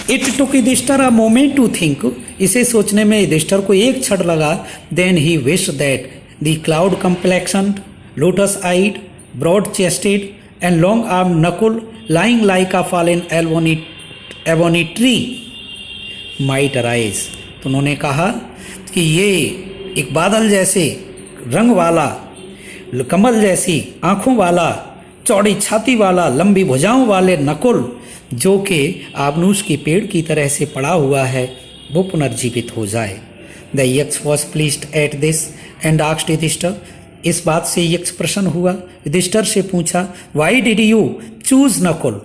It took Yudhishthir a moment to think, इसे सोचने में युधिष्ठिर को एक क्षण लगा. Then he wish that the cloud complexion, lotus eyed, broad chested and long arm Nakul lying like a fallen ebony tree might arise. तो उन्होंने कहा कि ये एक बादल जैसे रंग वाला, कमल जैसी आँखों वाला, चौड़ी छाती वाला, लंबी भुजाओं वाले नकुल, जो कि आबनूस के पेड़ की तरह से पड़ा हुआ है, वो पुनर्जीवित हो जाए. The Yaksha was pleased at this and asked Yudhishthir. इस बात से यक्ष प्रसन्न हुआ, युधिष्ठिर से पूछा, why did you choose Nakul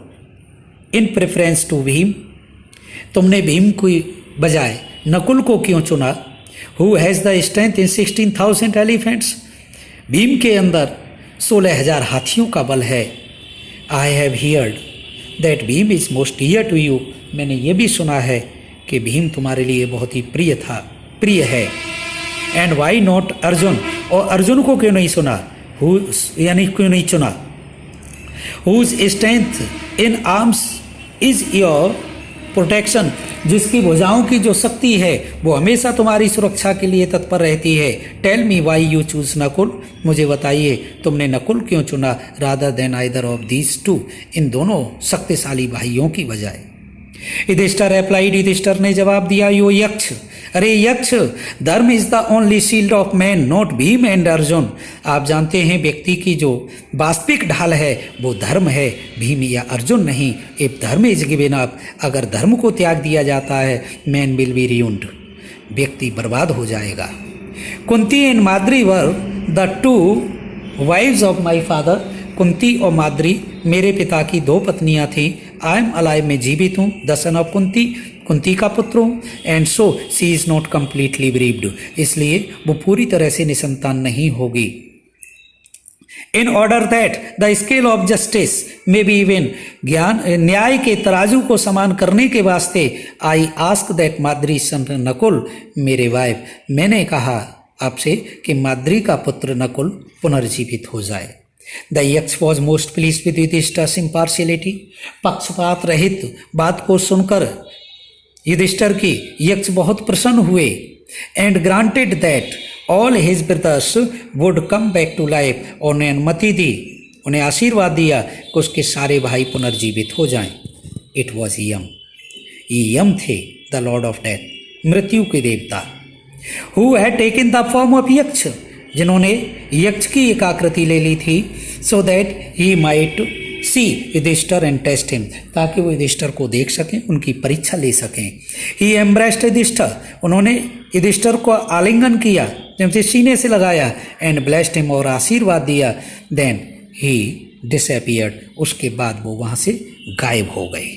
in preference to Bhim. तुमने भीम की बजाय नकुल को क्यों चुना. Who has the strength in 16,000 elephants. Bhim के अंदर 16,000 हाथियों का बल है. I have heard that Bhim is most dear to you. मैंने ये भी सुना है कि भीम तुम्हारे लिए बहुत ही प्रिय है. And why not Arjun. और अर्जुन को क्यों नहीं सुना, यानी क्यों नहीं चुना. Whose strength in arms is your protection. जिसकी भुजाओं की जो शक्ति है वो हमेशा तुम्हारी सुरक्षा के लिए तत्पर रहती है. Tell me why you choose Nakul. मुझे बताइए तुमने नकुल क्यों चुना, rather than either of these two. इन दोनों शक्तिशाली भाइयों की बजाय. युधिष्ठिर रिप्लाइड. युधिष्ठिर ने जवाब दिया, यो यक्ष, अरे यक्ष, धर्म is the only shield of man, not Bhim and Arjun. आप जानते हैं व्यक्ति की जो वास्तविक ढाल है वो धर्म है, भीम या अर्जुन नहीं. इफ धर्म इज गिवन अप, अगर धर्म को त्याग दिया जाता है, मैन विल बी ruined, व्यक्ति बर्बाद हो जाएगा. Kunti and Madri were the two wives of my father. Kunti और माद्री मेरे पिता की 2 पत्नियां थीं. आई एम अलाइव, मैं जीवित हूँ. The son of Kunti, Kunti का पुत्र हूँ. And so she is not completely bereaved, इसलिए वो पूरी तरह से निसंतान नहीं होगी. In order that the scale of justice may be even, ज्ञान न्याय के तराजू को समान करने के वास्ते, I ask that Madri son Nakul मेरे वाइफ, मैंने कहा आपसे कि माद्री का पुत्र नकुल पुनर्जीवित हो जाए. The Yaksha was most please with Yudhishthir impartiality. पक्षपात रहित बात को सुनकर युधिष्ठिर की यक्ष बहुत प्रसन्न हुए. And granted that all his brothers would come back to life. और उन्हें अनुमति दी, उन्हें आशीर्वाद दिया कि उसके सारे भाई पुनर्जीवित हो जाएं. इट वॉज यम. ये यम थे, द लॉर्ड ऑफ डेथ, मृत्यु के देवता. Who had taken the form of Yaksha, जिन्होंने यक्ष की एक आकृति ले ली थी. So that he might see Yudhishthir and test him, ताकि वो युधिष्ठिर को देख सकें, उनकी परीक्षा ले सकें. ही एम्ब्रेस्ड युधिष्ठिर, उन्होंने युधिष्ठिर को आलिंगन किया, जैसे सीने से लगाया. एंड ब्लेस्ड हिम, और आशीर्वाद दिया. देन ही डिसअपियर्ड, उसके बाद वो वहाँ से गायब हो गए.